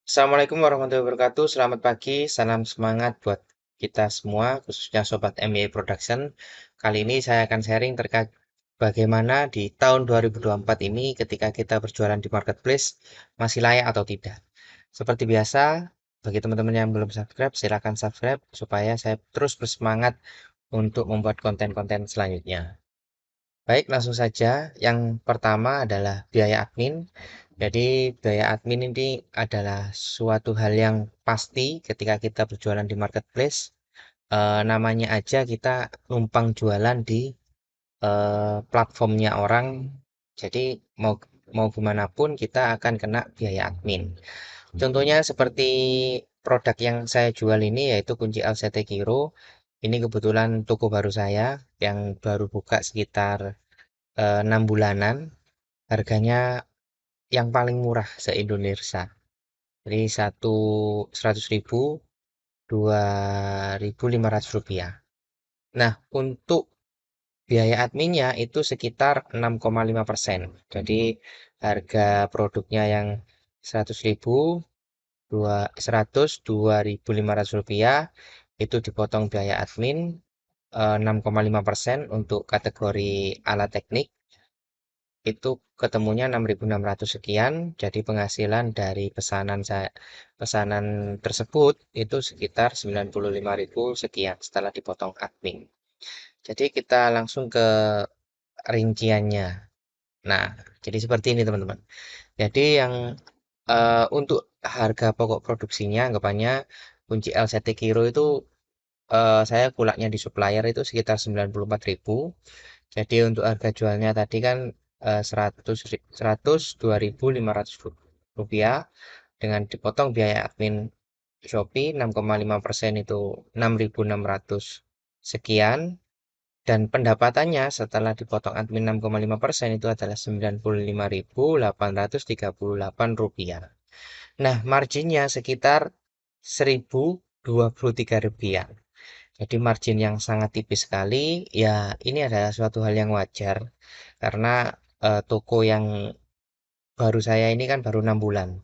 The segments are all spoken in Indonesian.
Assalamualaikum warahmatullahi wabarakatuh. Selamat pagi, salam semangat buat kita semua, khususnya Sobat MBA Production. Kali ini saya akan sharing terkait bagaimana di tahun 2024 ini ketika kita berjualan di marketplace masih layak atau tidak. Seperti biasa, bagi teman-teman yang belum subscribe, silakan subscribe supaya saya terus bersemangat untuk membuat konten-konten selanjutnya. Baik, langsung saja. Yang pertama adalah biaya admin. Jadi, biaya admin ini adalah suatu hal yang pasti ketika kita berjualan di marketplace. Namanya aja kita numpang jualan di platformnya orang. Jadi, mau mau gimana pun kita akan kena biaya admin. Contohnya seperti produk yang saya jual ini yaitu kunci LCT Kiro. Ini kebetulan toko baru saya yang baru buka sekitar 6 bulanan, harganya yang paling murah se-Indonesia. Jadi 100.000, Rp2.500. Nah, untuk biaya adminnya itu sekitar 6,5%. Jadi harga produknya yang 100.000, 2.500 rupiah itu dipotong biaya admin 6,5% untuk kategori alat teknik itu ketemunya 6.600 sekian. Jadi penghasilan dari pesanan tersebut itu sekitar 95.000 sekian setelah dipotong admin. Jadi kita langsung ke rinciannya. Nah, jadi seperti ini teman-teman. Jadi yang untuk harga pokok produksinya anggapannya kunci LCT Kiro itu saya kulaknya di supplier itu sekitar 94.000. Jadi untuk harga jualnya tadi kan 100 Rp2.500 dengan dipotong biaya admin Shopee 6,5% itu 6.600 sekian, dan pendapatannya setelah dipotong admin 6,5% itu adalah Rp95.838. Nah, marginnya sekitar Rp1.023. Jadi margin yang sangat tipis sekali. Ya, ini adalah suatu hal yang wajar karena toko yang baru saya ini kan baru 6 bulan.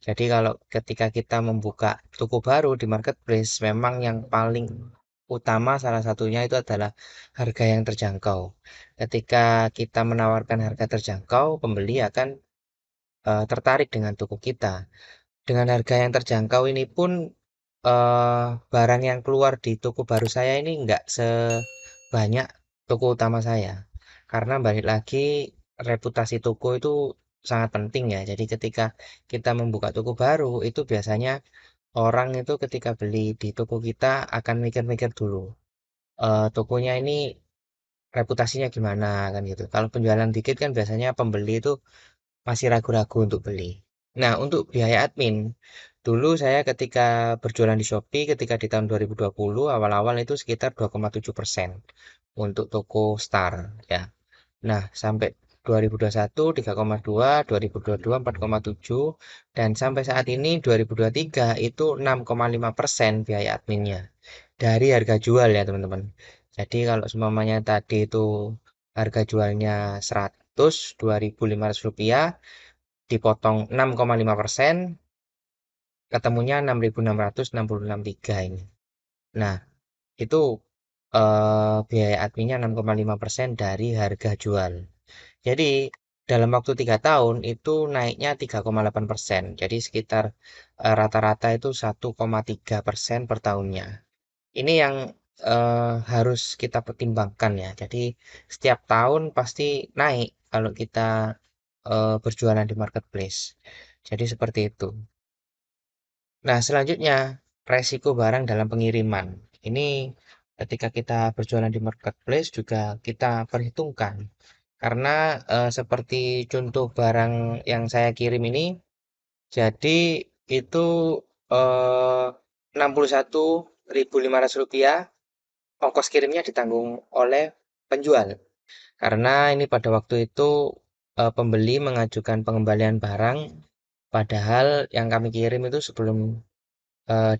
Jadi kalau ketika kita membuka toko baru di marketplace, memang yang paling utama salah satunya itu adalah harga yang terjangkau. Ketika kita menawarkan harga terjangkau, pembeli akan tertarik dengan toko kita. Dengan harga yang terjangkau ini pun barang yang keluar di toko baru saya ini enggak sebanyak toko utama saya. Karena balik lagi reputasi toko itu sangat penting ya. Jadi ketika kita membuka toko baru itu biasanya orang itu ketika beli di toko kita akan mikir-mikir dulu. Tokonya ini reputasinya gimana kan gitu. Kalau penjualan dikit kan biasanya pembeli itu masih ragu-ragu untuk beli. Nah, untuk biaya admin, dulu saya ketika berjualan di Shopee ketika di tahun 2020 awal-awal itu sekitar 2,7% untuk toko Star ya. Nah, sampai 2021 3,2, 2022 4,7, dan sampai saat ini 2023 itu 6,5% biaya adminnya dari harga jual ya teman-teman. Jadi kalau semuanya tadi itu harga jualnya 100, Rp2.500 dipotong 6,5%, ketemunya 6.666,3 ini. Nah, itu biaya adminnya 6,5% dari harga jual. Jadi dalam waktu 3 tahun itu naiknya 3,8%. Jadi sekitar rata-rata itu 1,3% per tahunnya. Ini yang harus kita pertimbangkan ya. Jadi setiap tahun pasti naik kalau kita berjualan di marketplace. Jadi seperti itu. Nah, selanjutnya resiko barang dalam pengiriman. Ini ketika kita berjualan di marketplace juga kita perhitungkan. Karena seperti contoh barang yang saya kirim ini, jadi itu eh, Rp61.500, ongkos kirimnya ditanggung oleh penjual. Karena ini pada waktu itu pembeli mengajukan pengembalian barang, padahal yang kami kirim itu sebelum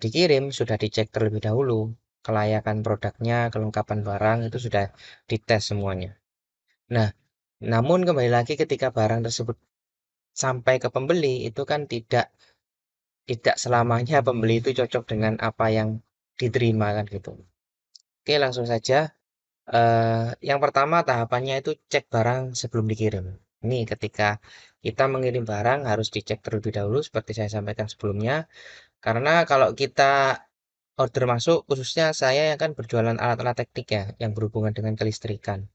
dikirim sudah dicek terlebih dahulu. Kelayakan produknya, kelengkapan barang itu sudah dites semuanya. Nah, namun kembali lagi ketika barang tersebut sampai ke pembeli itu kan tidak tidak selamanya pembeli itu cocok dengan apa yang diterima kan gitu. Oke, langsung saja. Yang pertama tahapannya itu cek barang sebelum dikirim. Ini ketika kita mengirim barang harus dicek terlebih dahulu seperti saya sampaikan sebelumnya. Karena kalau kita order masuk, khususnya saya yang kan berjualan alat-alat teknik ya, yang berhubungan dengan kelistrikan.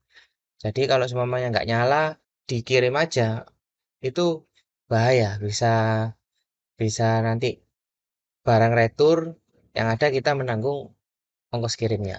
Jadi kalau semuanya nggak nyala, dikirim aja, itu bahaya. Bisa bisa nanti barang retur, yang ada kita menanggung ongkos kirimnya.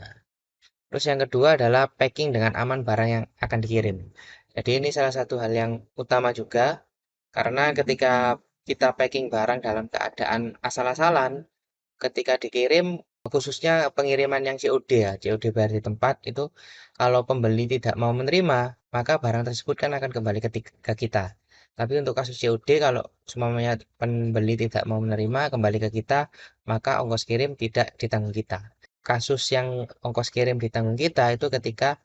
Terus yang kedua adalah packing dengan aman barang yang akan dikirim. Jadi ini salah satu hal yang utama juga, karena ketika kita packing barang dalam keadaan asal-asalan, ketika dikirim, khususnya pengiriman yang COD ya, COD bayar di tempat itu, kalau pembeli tidak mau menerima, maka barang tersebut kan akan kembali ke kita. Tapi untuk kasus COD, kalau semuanya pembeli tidak mau menerima, kembali ke kita, maka ongkos kirim tidak ditanggung kita. Kasus yang ongkos kirim ditanggung kita itu ketika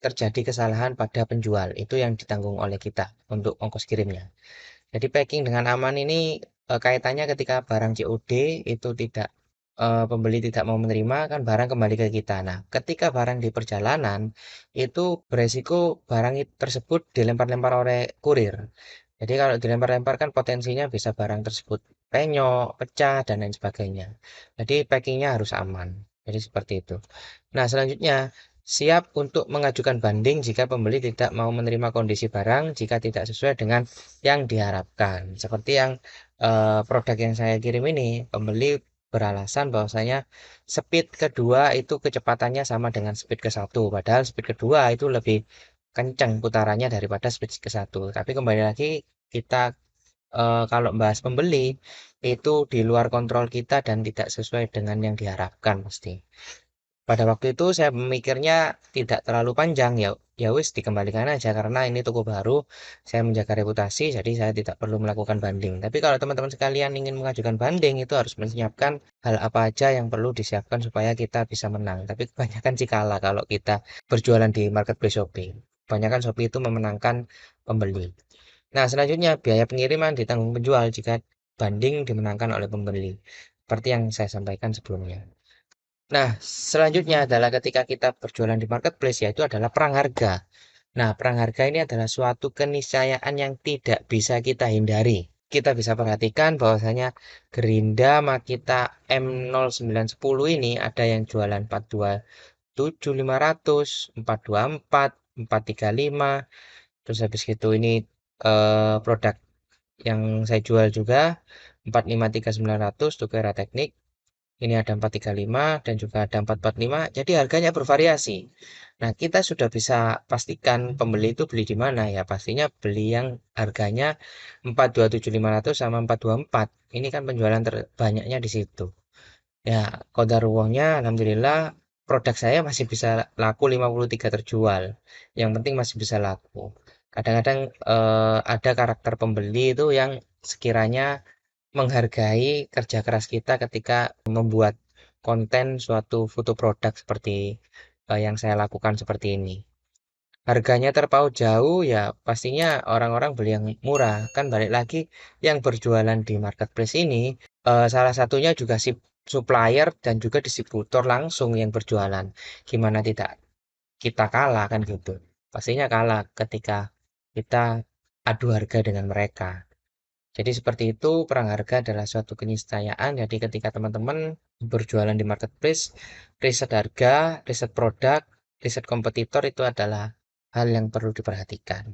terjadi kesalahan pada penjual, itu yang ditanggung oleh kita untuk ongkos kirimnya. Jadi packing dengan aman ini kaitannya ketika barang COD itu tidak pembeli tidak mau menerima kan barang kembali ke kita. Nah, ketika barang di perjalanan itu beresiko barang tersebut dilempar-lempar oleh kurir. Jadi kalau dilempar-lempar kan potensinya bisa barang tersebut penyok, pecah dan lain sebagainya. Jadi packingnya harus aman. Jadi seperti itu. Nah, selanjutnya siap untuk mengajukan banding jika pembeli tidak mau menerima kondisi barang jika tidak sesuai dengan yang diharapkan. Seperti yang produk yang saya kirim ini, pembeli beralasan bahwasanya speed kedua itu kecepatannya sama dengan speed ke satu, padahal speed kedua itu lebih kencang putarannya daripada speed ke satu. Tapi kembali lagi kita kalau bahas pembeli itu di luar kontrol kita dan tidak sesuai dengan yang diharapkan pasti. Pada waktu itu saya memikirnya tidak terlalu panjang ya, ya wis dikembalikan aja karena ini toko baru, saya menjaga reputasi jadi saya tidak perlu melakukan banding. Tapi kalau teman-teman sekalian ingin mengajukan banding itu harus menyiapkan hal apa aja yang perlu disiapkan supaya kita bisa menang. Tapi kebanyakan sih kalah kalau kita berjualan di marketplace Shopee. Kebanyakan Shopee itu memenangkan pembeli. Nah, selanjutnya biaya pengiriman ditanggung penjual jika banding dimenangkan oleh pembeli. Seperti yang saya sampaikan sebelumnya. Nah, selanjutnya adalah ketika kita berjualan di marketplace, yaitu adalah perang harga. Nah, perang harga ini adalah suatu keniscayaan yang tidak bisa kita hindari. Kita bisa perhatikan bahwasanya Gerinda Makita M0910 ini ada yang jualan 427.500, 424, 435. Terus habis itu ini produk yang saya jual juga 453.900 Tukera Teknik. Ini ada 435 dan juga ada 445. Jadi harganya bervariasi. Nah, kita sudah bisa pastikan pembeli itu beli di mana ya. Pastinya beli yang harganya 427.500 sama 424. Ini kan penjualan terbanyaknya di situ. Ya, qadarullah alhamdulillah produk saya masih bisa laku 53 terjual. Yang penting masih bisa laku. Kadang-kadang ada karakter pembeli itu yang sekiranya menghargai kerja keras kita ketika membuat konten suatu foto produk seperti yang saya lakukan seperti ini. Harganya terpaut jauh ya pastinya orang-orang beli yang murah. Kan balik lagi yang berjualan di marketplace ini salah satunya juga si supplier dan juga distributor langsung yang berjualan. Gimana tidak kita kalah kan gitu. Pastinya kalah ketika kita adu harga dengan mereka. Jadi seperti itu, perang harga adalah suatu keniscayaan. Jadi ketika teman-teman berjualan di marketplace, riset harga, riset produk, riset kompetitor itu adalah hal yang perlu diperhatikan.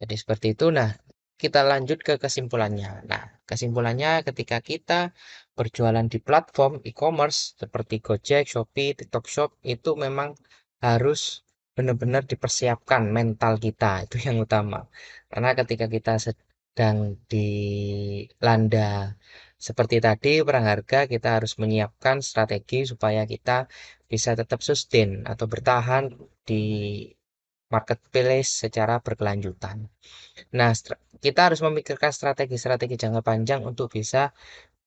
Jadi seperti itu. Nah, kita lanjut ke kesimpulannya. Nah, kesimpulannya ketika kita berjualan di platform e-commerce seperti Gojek, Shopee, TikTok Shop itu memang harus benar-benar dipersiapkan mental kita itu yang utama. Karena ketika kita sedang dilanda seperti tadi perang harga, kita harus menyiapkan strategi supaya kita bisa tetap sustain atau bertahan di marketplace secara berkelanjutan. Nah, kita harus memikirkan strategi-strategi jangka panjang untuk bisa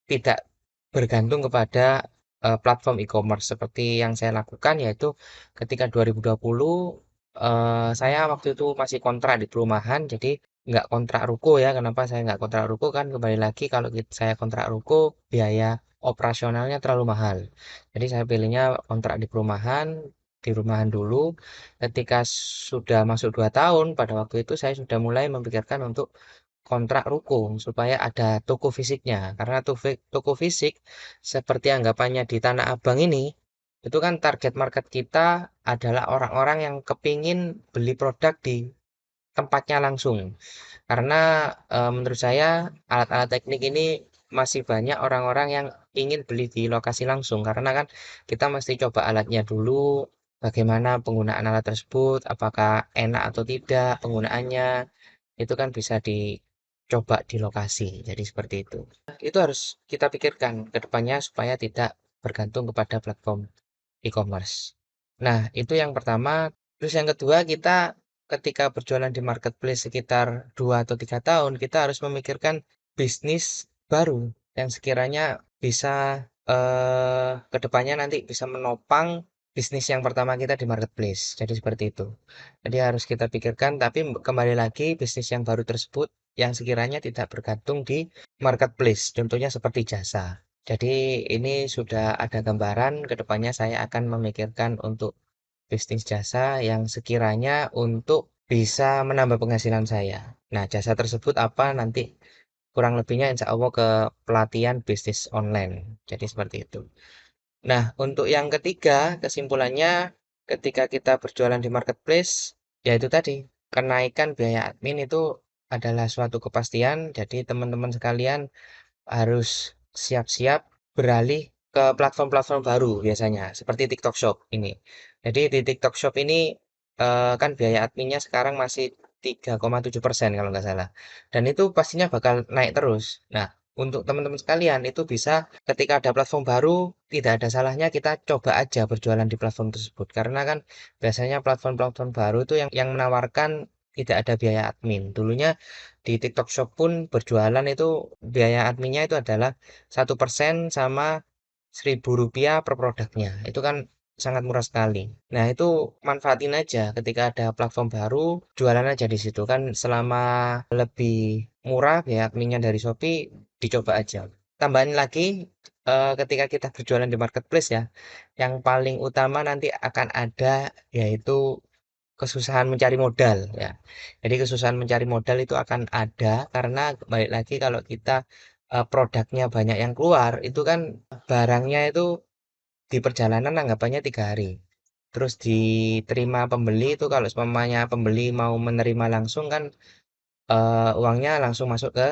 tidak bergantung kepada platform e-commerce seperti yang saya lakukan yaitu ketika 2020 saya waktu itu masih kontrak di perumahan jadi nggak kontrak ruko ya. Kenapa saya nggak kontrak ruko? Kan kembali lagi kalau saya kontrak ruko, biaya operasionalnya terlalu mahal. Jadi saya pilihnya kontrak di rumahan dulu. Ketika sudah masuk 2 tahun, pada waktu itu saya sudah mulai memikirkan untuk kontrak ruko supaya ada toko fisiknya. Karena toko fisik seperti anggapannya di Tanah Abang ini, itu kan target market kita adalah orang-orang yang kepingin beli produk di tempatnya langsung. Karena menurut saya alat-alat teknik ini masih banyak orang-orang yang ingin beli di lokasi langsung karena kan kita mesti coba alatnya dulu, bagaimana penggunaan alat tersebut, apakah enak atau tidak penggunaannya, itu kan bisa dicoba di lokasi. Jadi seperti itu. Itu harus kita pikirkan ke depannya supaya tidak bergantung kepada platform e-commerce. Nah, itu yang pertama. Terus yang kedua, kita ketika berjualan di marketplace sekitar 2 atau 3 tahun, kita harus memikirkan bisnis baru yang sekiranya bisa ke depannya nanti bisa menopang bisnis yang pertama kita di marketplace. Jadi seperti itu. Jadi harus kita pikirkan, tapi kembali lagi bisnis yang baru tersebut yang sekiranya tidak bergantung di marketplace. Contohnya seperti jasa. Jadi ini sudah ada gambaran, kedepannya saya akan memikirkan untuk bisnis jasa yang sekiranya untuk bisa menambah penghasilan saya. Nah, jasa tersebut apa nanti kurang lebihnya insya Allah ke pelatihan bisnis online. Jadi seperti itu. Nah, untuk yang ketiga, kesimpulannya ketika kita berjualan di marketplace, yaitu tadi, kenaikan biaya admin itu adalah suatu kepastian. Jadi teman-teman sekalian harus siap-siap beralih ke platform-platform baru biasanya, seperti TikTok Shop ini. Jadi di TikTok Shop ini kan biaya adminnya sekarang masih 3,7% kalau nggak salah. Dan itu pastinya bakal naik terus. Nah, untuk teman-teman sekalian itu bisa ketika ada platform baru, tidak ada salahnya kita coba aja berjualan di platform tersebut. Karena kan biasanya platform-platform baru itu yang menawarkan tidak ada biaya admin. Dulunya di TikTok Shop pun berjualan itu biaya adminnya itu adalah 1% sama Rp1.000 per produknya. Itu kan sangat murah sekali. Nah, itu manfaatin aja ketika ada platform baru, jualan aja di situ kan selama lebih murah biaya adminnya dari Shopee, dicoba aja. Tambahin lagi ketika kita berjualan di marketplace ya, yang paling utama nanti akan ada yaitu kesusahan mencari modal ya. Jadi kesusahan mencari modal itu akan ada karena balik lagi kalau kita produknya banyak yang keluar, itu kan barangnya itu di perjalanan anggapannya 3 hari. Terus diterima pembeli itu kalau semuanya pembeli mau menerima langsung kan uangnya langsung masuk ke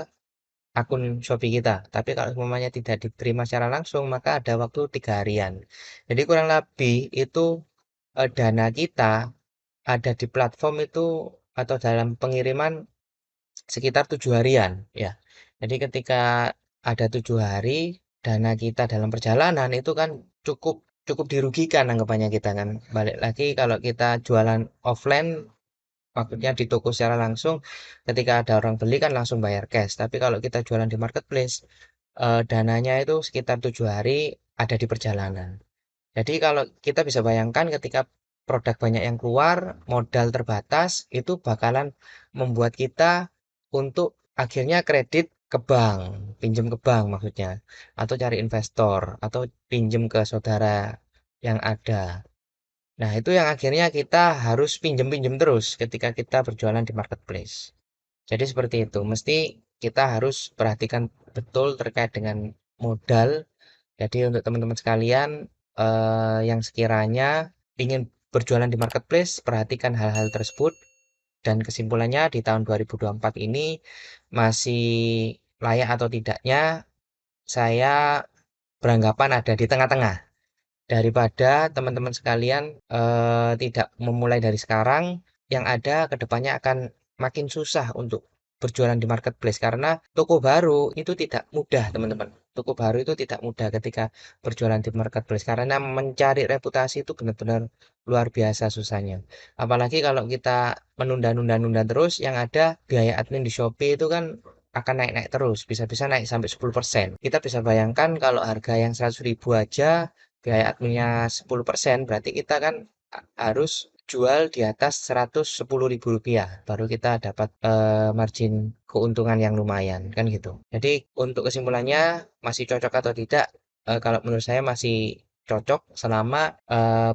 akun Shopee kita. Tapi kalau semuanya tidak diterima secara langsung maka ada waktu 3 harian. Jadi kurang lebih itu dana kita ada di platform itu atau dalam pengiriman sekitar 7 harian ya. Jadi ketika ada 7 hari dana kita dalam perjalanan itu kan cukup cukup dirugikan anggapannya kita kan. Balik lagi kalau kita jualan offline maksudnya di toko secara langsung ketika ada orang beli kan langsung bayar cash. Tapi kalau kita jualan di marketplace dananya itu sekitar 7 hari ada di perjalanan. Jadi kalau kita bisa bayangkan ketika produk banyak yang keluar, modal terbatas, itu bakalan membuat kita untuk akhirnya kredit ke bank, pinjam ke bank maksudnya, atau cari investor, atau pinjam ke saudara yang ada. Nah, itu yang akhirnya kita harus pinjam-pinjam terus ketika kita berjualan di marketplace. Jadi seperti itu, mesti kita harus perhatikan betul terkait dengan modal. Jadi untuk teman-teman sekalian yang sekiranya ingin berjualan di marketplace, perhatikan hal-hal tersebut dan kesimpulannya di tahun 2024 ini masih layak atau tidaknya saya beranggapan ada di tengah-tengah. Daripada teman-teman sekalian tidak memulai dari sekarang, yang ada kedepannya akan makin susah untuk berjualan di marketplace karena toko baru itu tidak mudah, teman-teman. Toko baru itu tidak mudah ketika berjualan di marketplace karena mencari reputasi itu benar-benar luar biasa susahnya. Apalagi kalau kita menunda-nunda-nunda terus, yang ada biaya admin di Shopee itu kan akan naik-naik terus, bisa-bisa naik sampai 10%. Kita bisa bayangkan kalau harga yang 100.000 aja biaya adminnya 10%, berarti kita kan harus jual di atas Rp110.000 baru kita dapat margin keuntungan yang lumayan kan gitu. Jadi untuk kesimpulannya masih cocok atau tidak, kalau menurut saya masih cocok selama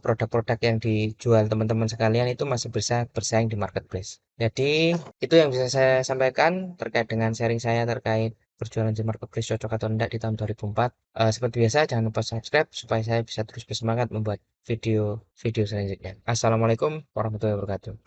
produk-produk yang dijual teman-teman sekalian itu masih bisa bersaing di marketplace. Jadi itu yang bisa saya sampaikan terkait dengan sharing saya terkait berjualan di marketplace cocok atau tidak di tahun 2004. Seperti biasa jangan lupa subscribe supaya saya bisa terus bersemangat membuat video-video selanjutnya. Assalamualaikum warahmatullahi wabarakatuh.